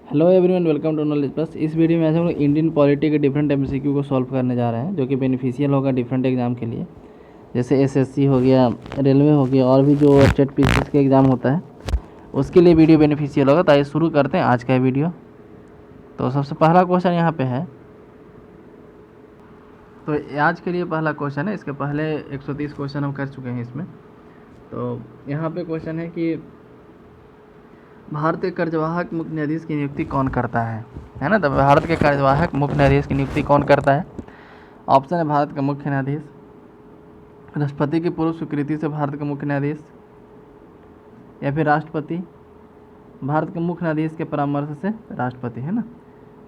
Hello everyone, welcome to knowledge plus. इस video में आज हम लोग इंडियन पॉलिटी के डिफरेंट एमसीक्यू को सॉल्व करने जा रहे हैं, जो कि बेनिफिशियल होगा डिफरेंट एग्जाम के लिए। जैसे एसएससी हो गया, रेलवे हो गया, और भी जो स्टेट पीसीएस के एग्ज़ाम होता है उसके लिए वीडियो बेनिफिशियल होगा। तो आइए शुरू करते हैं आज का वीडियो। तो सबसे पहला क्वेश्चन यहाँ पे है, तो आज के लिए पहला क्वेश्चन है। इसके पहले 130 क्वेश्चन हम कर चुके हैं इसमें। तो यहाँ पे क्वेश्चन है कि भारत के कार्यवाहक मुख्य न्यायाधीश की नियुक्ति कौन करता है ना। तो भारत के कार्यवाहक मुख्य न्यायाधीश की नियुक्ति कौन करता है? ऑप्शन है भारत का मुख्य न्यायाधीश, राष्ट्रपति की पूर्व स्वीकृति से भारत का मुख्य न्यायाधीश, या फिर राष्ट्रपति, भारत के मुख्य न्यायाधीश के परामर्श से राष्ट्रपति, है ना।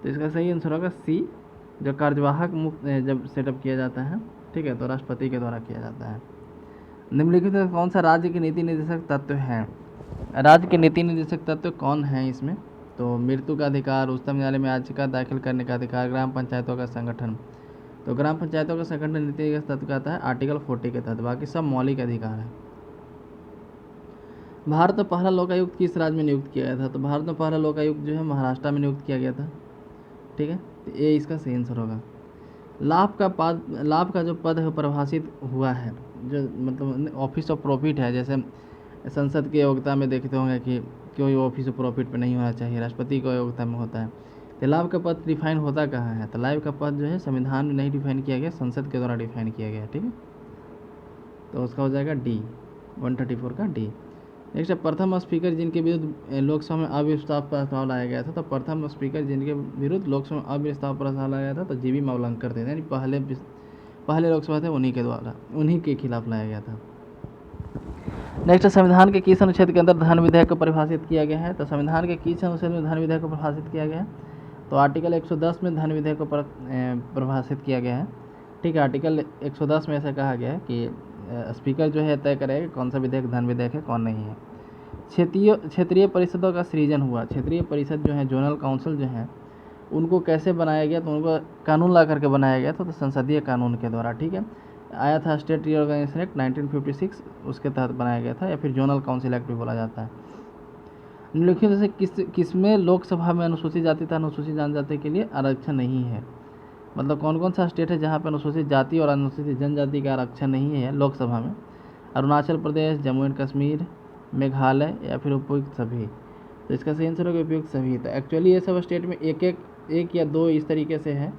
तो इसका सही आंसर होगा सी, जो कार्यवाहक मुख्य जब सेटअप किया जाता है, ठीक है, तो राष्ट्रपति के द्वारा किया जाता है। निम्नलिखित में कौन सा राज्य के नीति निर्देशक तत्व है? राज्य के नीति निर्देशक तत्व कौन है इसमें? तो मृत्यु का अधिकार, उच्चतम न्यायालय में याचिका दाखिल करने का अधिकार, ग्राम पंचायतों का संगठन। तो ग्राम पंचायतों का संगठन नीति का तत्व आता है आर्टिकल 40 के तहत, बाकी सब मौलिक अधिकार है। भारत में पहला लोकायुक्त किस राज्य में नियुक्त किया गया था? तो भारत में पहला लोकायुक्त जो है महाराष्ट्र में नियुक्त किया गया था, ठीक है। तो ये इसका सही आंसर होगा। लाभ का जो पद है परिभाषित हुआ है, जो मतलब ऑफिस ऑफ प्रॉफिट है। जैसे संसद की योग्यता में देखते होंगे कि कोई ऑफिस ऑफ प्रॉफिट पे नहीं होना चाहिए, राष्ट्रपति को योग्यता में होता है। तो लाभ का पद डिफाइन होता कहाँ है? तो लाभ का पद जो है संविधान में नहीं डिफाइन किया गया, संसद के द्वारा डिफाइन किया गया, ठीक है। तो उसका हो जाएगा डी, 134 का डी। नेक्स्ट है प्रथम स्पीकर जिनके विरुद्ध लोकसभा में अविश्वास प्रस्ताव लाया गया था। तो प्रथम स्पीकर जिनके विरुद्ध लोकसभा में अविश्वास प्रस्ताव लाया गया था, तो जीवी मावलंकर थे, यानी पहले लोकसभा थे उन्हीं के द्वारा, उन्हीं के खिलाफ लाया गया था। नेक्स्ट, संविधान के किस अनुच्छेद के अंदर धन विधेयक को परिभाषित किया गया है? तो संविधान के किस अनुच्छेद में धन विधेयक को परिभाषित किया गया है? तो आर्टिकल 110 में धन विधेयक को परिभाषित किया गया है, ठीक है। आर्टिकल 110 में ऐसा कहा गया है कि स्पीकर जो है तय करेगा कौन सा विधेयक धन विधेयक है, कौन नहीं है। क्षेत्रीय परिषदों का सृजन हुआ। क्षेत्रीय परिषद जो है, जोनल काउंसिल जो है, उनको कैसे बनाया गया? तो उनको कानून ला करके बनाया गया था, तो संसदीय कानून के द्वारा, ठीक है। आया था स्टेट रीऑर्गेनाइजेशन एक्ट 1956, उसके तहत बनाया गया था, या फिर जोनल काउंसिल एक्ट भी बोला जाता है। निम्नलिखित में से किसमें लोकसभा में अनुसूचित जाति तथा अनुसूचित जनजाति के लिए आरक्षण नहीं है? मतलब कौन कौन सा स्टेट है जहाँ पर अनुसूचित जाति और अनुसूचित जनजाति का आरक्षण नहीं है लोकसभा में? अरुणाचल प्रदेश, जम्मू एंड कश्मीर, मेघालय, या फिर उपयुक्त सभी। तो इसका सही आंसर होगा उपयुक्त सभी। तो एक्चुअली ये सब स्टेट में एक या दो इस तरीके से है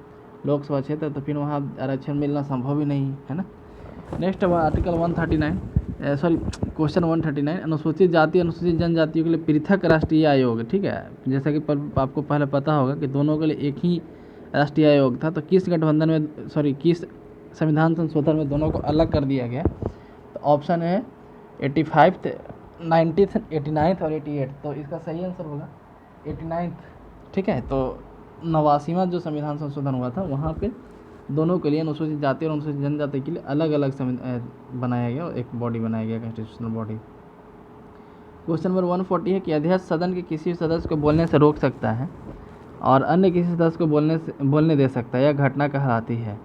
लोकसभा क्षेत्र, तो फिर वहाँ आरक्षण मिलना संभव ही नहीं है ना। नेक्स्ट है आर्टिकल 139, क्वेश्चन 139, अनुसूचित जाति अनुसूचित जनजातियों के लिए पृथक राष्ट्रीय आयोग, ठीक है। जैसा कि आपको पहले पता होगा कि दोनों के लिए एक ही राष्ट्रीय आयोग था, तो किस गठबंधन में किस संविधान संशोधन में दोनों को अलग कर दिया गया? तो ऑप्शन है 85, 90th, 89th और 88। तो इसका सही आंसर होगा 89th, ठीक है। तो 89वां जो संविधान संशोधन हुआ था, वहाँ पे दोनों के लिए, अनुसूचित जाति और अनुसूचित जनजाति के लिए अलग अलग बनाया गया, एक बॉडी बनाया गया, कॉन्स्टिट्यूशनल बॉडी। क्वेश्चन नंबर 140 है कि अध्यक्ष सदन के किसी सदस्य को बोलने से रोक सकता है और अन्य किसी सदस्य को बोलने दे सकता है, यह घटना कहलाती है।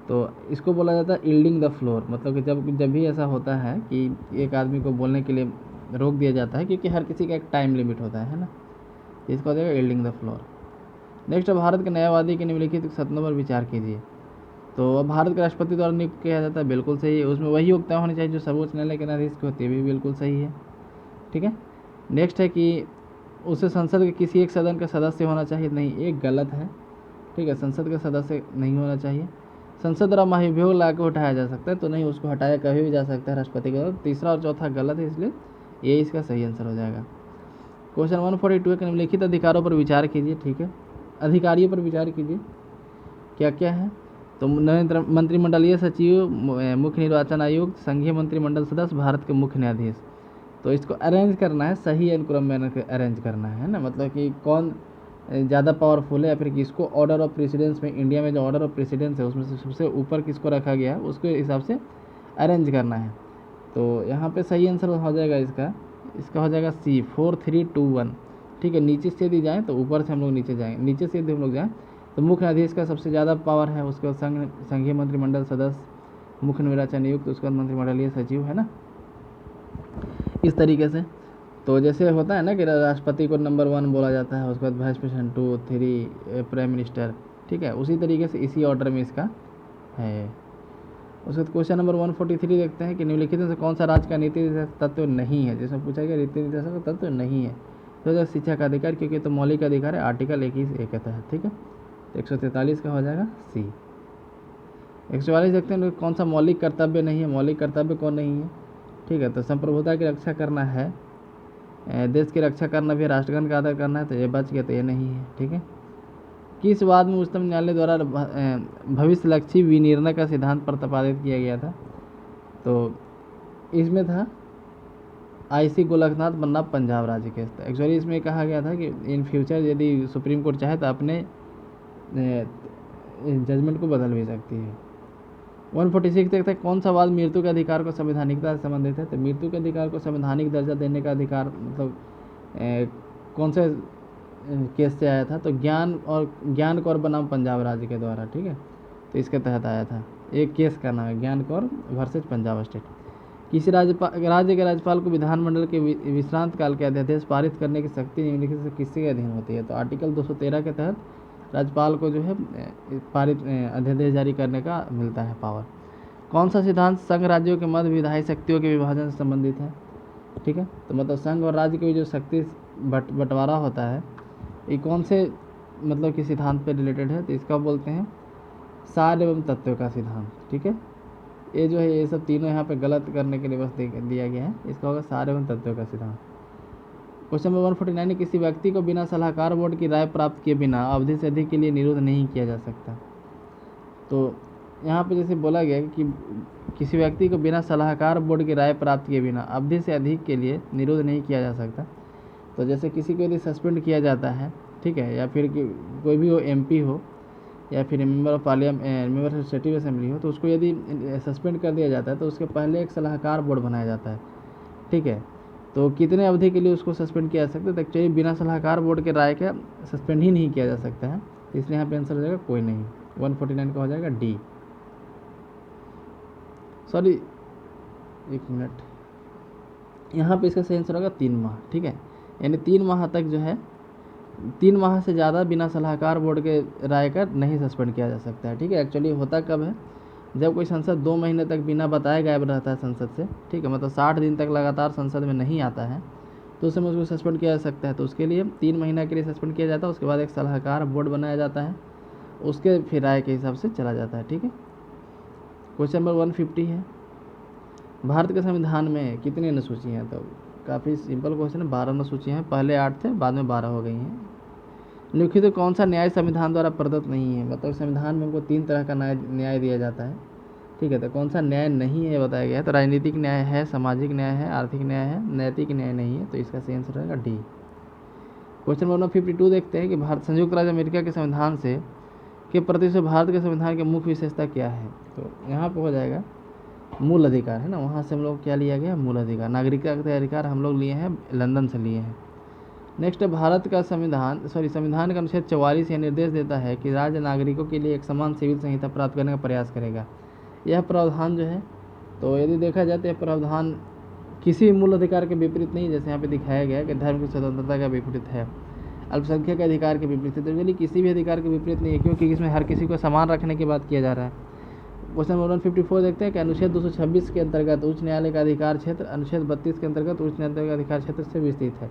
तो इसको बोला जाता है यील्डिंग द फ्लोर। मतलब कि जब भी ऐसा होता है कि एक आदमी को बोलने के लिए रोक दिया जाता है, क्योंकि हर किसी का एक टाइम लिमिट होता है ना, इसको देगा yielding the floor. Next, Bharat के न्यायवादी के निम्नलिखित कथनों पर विचार कीजिए। तो भारत के राष्ट्रपति द्वारा नियुक्त किया जाता है, बिल्कुल सही है। उसमें वही योग्यता होनी चाहिए जो सर्वोच्च न्यायालय के न्यायाधीश की होती है, भी बिल्कुल सही है, ठीक है। नेक्स्ट है कि उसे संसद के किसी एक सदन का सदस्य होना चाहिए, नहीं, एक गलत है, ठीक है। संसद का सदस्य नहीं होना चाहिए। संसद द्वारा महाभियोग ला के उठाया जा सकता है, तो नहीं, उसको हटाया कभी भी जा सकता है राष्ट्रपति के द्वारा। तीसरा और चौथा गलत है, इसलिए ये इसका सही आंसर हो जाएगा। क्वेश्चन 142 के निम्नलिखित अधिकारों पर विचार कीजिए, ठीक है। अधिकारियों पर विचार कीजिए, क्या क्या है? तो मंत्रिमंडलीय सचिव, मुख्य निर्वाचन आयुक्त, संघीय मंत्रिमंडल सदस्य, भारत के मुख्य न्यायाधीश। तो इसको अरेंज करना है, सही अनुक्रम में अरेंज करना है ना। मतलब कि कौन ज़्यादा पावरफुल है, या फिर किसको ऑर्डर ऑफ प्रेसिडेंस में, इंडिया में जो ऑर्डर ऑफ प्रेसिडेंस है उसमें से सबसे ऊपर किसको रखा गया है, उसके हिसाब से अरेंज करना है। तो यहाँ पे सही आंसर हो जाएगा इसका हो जाएगा सी, 4, 3, 2, 1, ठीक है। नीचे से यदि जाएँ तो ऊपर से हम लोग नीचे जाएंगे, नीचे से यदि हम लोग जाएँ तो मुख्य न्यायाधीश का सबसे ज़्यादा पावर है, उसके बाद संघीय मंत्रिमंडल सदस्य, मुख्य निर्वाचन आयुक्त, उसके बाद मंत्रिमंडलीय सचिव, है ना, इस तरीके से। तो जैसे होता है ना कि राष्ट्रपति को नंबर 1 बोला जाता है, उसके बाद वाइस प्रेसिडेंट 2 3 प्राइम मिनिस्टर, ठीक है, उसी तरीके से इसी ऑर्डर में इसका है। उसके बाद क्वेश्चन नंबर 143 देखते हैं कि निम्नलिखित में से कौन सा राज्य का नीति तत्व नहीं है, जिसमें पूछा गया नीति निर्देशक तत्व नहीं है। तो शिक्षा का अधिकार, क्योंकि तो मौलिक अधिकार है, आर्टिकल 21 के तहत, ठीक है। तो 143 का हो जाएगा सी। 144 देखते हैं कौन सा मौलिक कर्तव्य नहीं है, मौलिक कर्तव्य कौन नहीं है, ठीक है। तो संप्रभुता की रक्षा करना है, देश की रक्षा करना भी, राष्ट्रगान का आदर करना है, तो ये बच गया, तो ये नहीं है, ठीक है। किस वाद में उच्चतम न्यायालय द्वारा भविष्यलक्षी विनिर्णय का सिद्धांत प्रतिपादित किया गया था? तो इसमें था आईसी गोलकनाथ बनना पंजाब राज्य केस था। एक्चुअली इसमें कहा गया था कि इन फ्यूचर यदि सुप्रीम कोर्ट चाहे तो अपने जजमेंट को बदल भी सकती है। 146 देखते हैं कौन सा वाद मृत्यु के अधिकार को संवैधानिकता से संबंधित है? तो मृत्यु के अधिकार को संवैधानिक दर्जा देने का अधिकार मतलब कौन से केस से आया था? तो ज्ञान कौर बनाम पंजाब राज्य के द्वारा, ठीक है। तो इसके तहत आया था, एक केस का नाम है ज्ञान कौर वर्सेज पंजाब स्टेट। किसी राज्य के राज्यपाल को विधानमंडल के विश्रांत काल के अध्यादेश पारित करने की शक्ति निम्नलिखित से किसके अधीन होती है? तो आर्टिकल 213 के तहत राज्यपाल को जो है पारित अध्यादेश जारी करने का मिलता है पावर। कौन सा सिद्धांत संघ राज्यों के मध्य विधायी शक्तियों के विभाजन से संबंधित है? ठीक है, तो मतलब संघ और राज्य के जो शक्ति बंटवारा होता है, ये कौन से मतलब कि सिद्धांत पे रिलेटेड है? तो इसका बोलते हैं सार एवं तत्व का सिद्धांत, ठीक है। ये जो है ये सब तीनों यहाँ पे गलत करने के लिए बस दिया गया है, इसका होगा सार एवं तत्व का सिद्धांत। क्वेश्चन नंबर 149, किसी व्यक्ति को बिना सलाहकार बोर्ड की राय प्राप्त किए बिना अवधि से अधिक के लिए निरोध नहीं किया जा सकता। तो यहाँ पे जैसे बोला गया कि किसी व्यक्ति को बिना सलाहकार बोर्ड की राय प्राप्त किए बिना अवधि से अधिक के लिए निरोध नहीं किया जा सकता। तो जैसे किसी को यदि सस्पेंड किया जाता है, ठीक है, या फिर कोई भी हो, MP हो या फिर member of parliament, member of legislative assembly हो, तो उसको यदि सस्पेंड कर दिया जाता है तो उसके पहले एक सलाहकार बोर्ड बनाया जाता है, ठीक है। तो कितने अवधि के लिए उसको सस्पेंड किया जा सकता है? तो एक्चुअली बिना सलाहकार बोर्ड के राय के सस्पेंड ही नहीं किया जा सकता है, इसलिए यहाँ पे आंसर हो जाएगा कोई नहीं। 149 का हो जाएगा डी। सॉरी, एक मिनट, यहाँ पे इसका सही आंसर होगा 3 माह, ठीक है। यानी 3 माह तक जो है 3 माह से ज़्यादा बिना सलाहकार बोर्ड के राय का नहीं सस्पेंड किया जा सकता है, ठीक है। एक्चुअली होता कब है? जब कोई संसद 2 महीने तक बिना बताए गायब रहता है संसद से, ठीक है, मतलब 60 दिन तक लगातार संसद में नहीं आता है, तो उस समय उसको सस्पेंड किया जा सकता है। तो उसके लिए 3 महीना के लिए सस्पेंड किया जाता है, उसके बाद एक सलाहकार बोर्ड बनाया जाता है, उसके फिर राय के हिसाब से चला जाता है, ठीक है। क्वेश्चन नंबर 150 है, भारत के संविधान में कितनी अनुसूचियाँ हैं? तो काफ़ी सिंपल क्वेश्चन है, 12 अनुसूचियाँ हैं, पहले 8 थे, बाद में 12 हो गई हैं। निम्नलिखित तो कौन सा न्याय संविधान द्वारा प्रदत्त नहीं है? मतलब संविधान में हमको 3 तरह का न्याय दिया जाता है, ठीक है। तो कौन सा न्याय नहीं है बताया गया है? तो राजनीतिक न्याय है, सामाजिक न्याय है, आर्थिक न्याय है, नैतिक न्याय नहीं है। तो इसका सही आंसर रहेगा डी। क्वेश्चन नंबर 52 देखते हैं कि संयुक्त राज्य अमेरिका के संविधान से के प्रति से भारत के संविधान की मुख्य विशेषता क्या है? तो यहाँ पर हो जाएगा मूल अधिकार, है ना, वहाँ से हम लोग क्या लिया गया? मूल अधिकार। नागरिकता के अधिकार हम लोग लिए हैं, लंदन से लिए हैं। नेक्स्ट, भारत का संविधान का अनुच्छेद 44 यह निर्देश देता है कि राज्य नागरिकों के लिए एक समान सिविल संहिता प्राप्त करने का प्रयास करेगा। यह प्रावधान जो है, तो यदि देखा जाए तो यह प्रावधान किसी भी मूल अधिकार के विपरीत नहीं, जैसे यहाँ पे दिखाया गया है कि धर्म की स्वतंत्रता का विपरीत है, अल्पसंख्यक अधिकार के विपरीत है। तो यदि किसी भी अधिकार के विपरीत नहीं है, क्योंकि इसमें हर किसी को समान रखने की बात किया जा रहा है। क्वेश्चन नंबर 154 देखते हैं कि अनुच्छेद 226 के अंतर्गत उच्च न्यायालय का अधिकार क्षेत्र अनुच्छेद 32 के अंतर्गत उच्च न्यायालय का अधिकार क्षेत्र से विस्तृत है,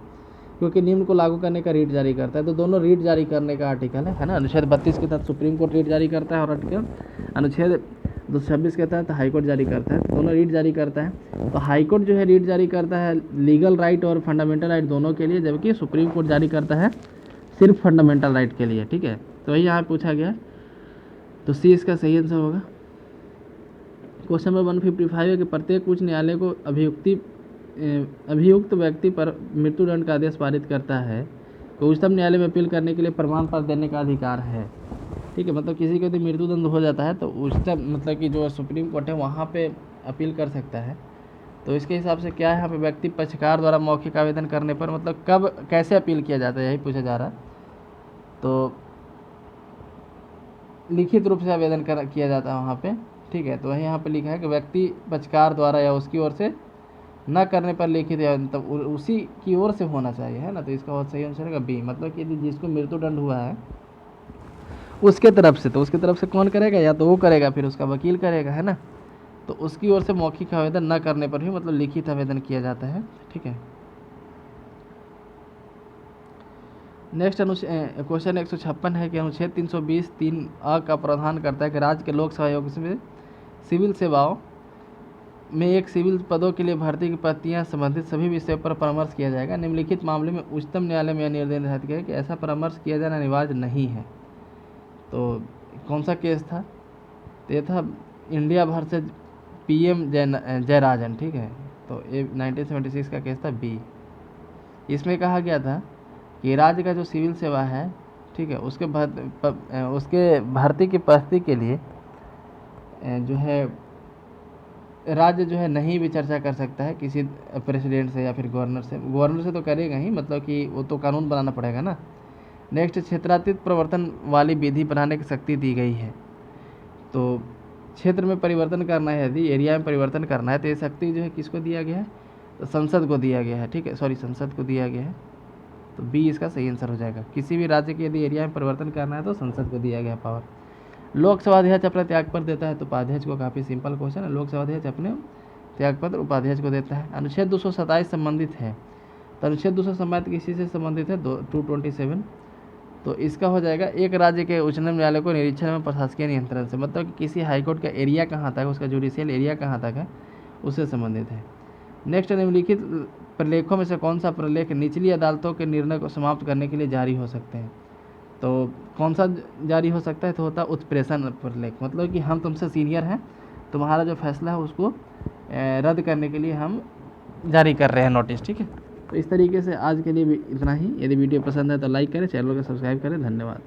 क्योंकि निम्न को लागू करने का रीट जारी करता है। तो दोनों रीट जारी करने का आर्टिकल है ना। अनुच्छेद 32 के तहत सुप्रीम कोर्ट रीट जारी करता है और आर्टिकल अनुच्छेद 226 के तहत हाईकोर्ट जारी करता है, दोनों रीट जारी करता है। तो हाईकोर्ट जो है रीट जारी करता है लीगल राइट और फंडामेंटल राइट दोनों के लिए, जबकि सुप्रीम कोर्ट जारी करता है सिर्फ फंडामेंटल राइट के लिए, ठीक है। तो वही यहाँ पूछा गया, तो सी इसका सही आंसर होगा। क्वेश्चन नंबर 155 है कि प्रत्येक उच्च न्यायालय को अभियुक्त व्यक्ति पर मृत्युदंड का आदेश पारित करता है तो उच्चतम न्यायालय में अपील करने के लिए प्रमाण पत्र देने का अधिकार है, ठीक है। मतलब किसी को यदि मृत्युदंड हो जाता है तो उच्चतम मतलब कि जो सुप्रीम कोर्ट है वहाँ पे अपील कर सकता है। तो इसके हिसाब से क्या है, यहाँ पे व्यक्ति पक्षकार द्वारा मौखिक आवेदन करने पर मतलब कब कैसे अपील किया जाता है, यही पूछा जा रहा है। तो लिखित रूप से आवेदन किया जाता है वहाँ पे, ठीक है। तो वही यहाँ पे लिखा है कि व्यक्ति पक्षकार द्वारा या उसकी ओर से न करने पर लिखित या मतलब उसी की ओर से होना चाहिए, है ना। तो इसका बहुत सही आंसर रहेगा बी, मतलब कि यदि जिसको मृत्युदंड हुआ है उसके तरफ से, तो उसके तरफ से कौन करेगा, या तो वो करेगा फिर उसका वकील करेगा, है ना। तो उसकी ओर से मौखिक आवेदन न करने पर भी मतलब लिखित आवेदन किया जाता है, ठीक है। नेक्स्ट क्वेश्चन 156 है कि अनुच्छेद 320(3)(a) का प्रावधान करता है कि राज्य के लोक सेवा आयोग में सिविल सेवाओं में एक सिविल पदों के लिए भर्ती की पत्तियां संबंधित सभी विषयों पर परामर्श किया जाएगा। निम्नलिखित मामले में उच्चतम न्यायालय में यह निर्देश किया कि ऐसा परामर्श किया जाना अनिवार्य नहीं है। तो कौन सा केस था, तो ये था इंडिया वर्सेज PM जयराजन, ठीक है। तो ये 1976 का केस था बी। इसमें कहा गया था कि राज्य का जो सिविल सेवा है, ठीक है, उसके भर्ती की पस्ती के लिए जो है राज्य जो है नहीं भी चर्चा कर सकता है किसी प्रेसिडेंट से या फिर गवर्नर से। गवर्नर से तो करेगा ही, मतलब कि वो तो कानून बनाना पड़ेगा ना। नेक्स्ट, क्षेत्रातीत प्रवर्तन वाली विधि बनाने की शक्ति दी गई है। तो क्षेत्र में परिवर्तन करना है, यदि एरिया में परिवर्तन करना है तो ये शक्ति जो है किसको दिया गया है, तो संसद को दिया गया है, ठीक है, सॉरी संसद को दिया गया है। तो बी इसका सही आंसर हो जाएगा। किसी भी राज्य के यदि एरिया में परिवर्तन करना है तो संसद को दिया गया पावर। लोकसभा अध्यक्ष अपना त्यागपत्र देता है तो उपाध्यक्ष को, काफ़ी सिंपल क्वेश्चन है, लोकसभा अध्यक्ष अपने त्यागपत्र उपाध्यक्ष को देता है। अनुच्छेद 227 संबंधित है, तो अनुच्छेद 227 किसी से संबंधित है, 227। तो इसका हो जाएगा एक राज्य के उच्चतम न्यायालय को निरीक्षण में प्रशासकीय नियंत्रण से, मतलब कि किसी हाईकोर्ट का एरिया कहाँ तक है, उसका जुडिशियल एरिया कहाँ तक है, उससे संबंधित है। नेक्स्ट, निम्नलिखित प्रलेखों में से कौन सा प्रलेख निचली अदालतों के निर्णय को समाप्त करने के लिए जारी हो सकते हैं। तो कौन सा जारी हो सकता है, तो होता है उत्प्रेषण प्रलेख, मतलब कि हम तुमसे सीनियर हैं, तुम्हारा जो फैसला है उसको रद्द करने के लिए हम जारी कर रहे हैं नोटिस, ठीक है। तो इस तरीके से आज के लिए भी इतना ही। यदि वीडियो पसंद है तो लाइक करें, चैनल को सब्सक्राइब करें। धन्यवाद।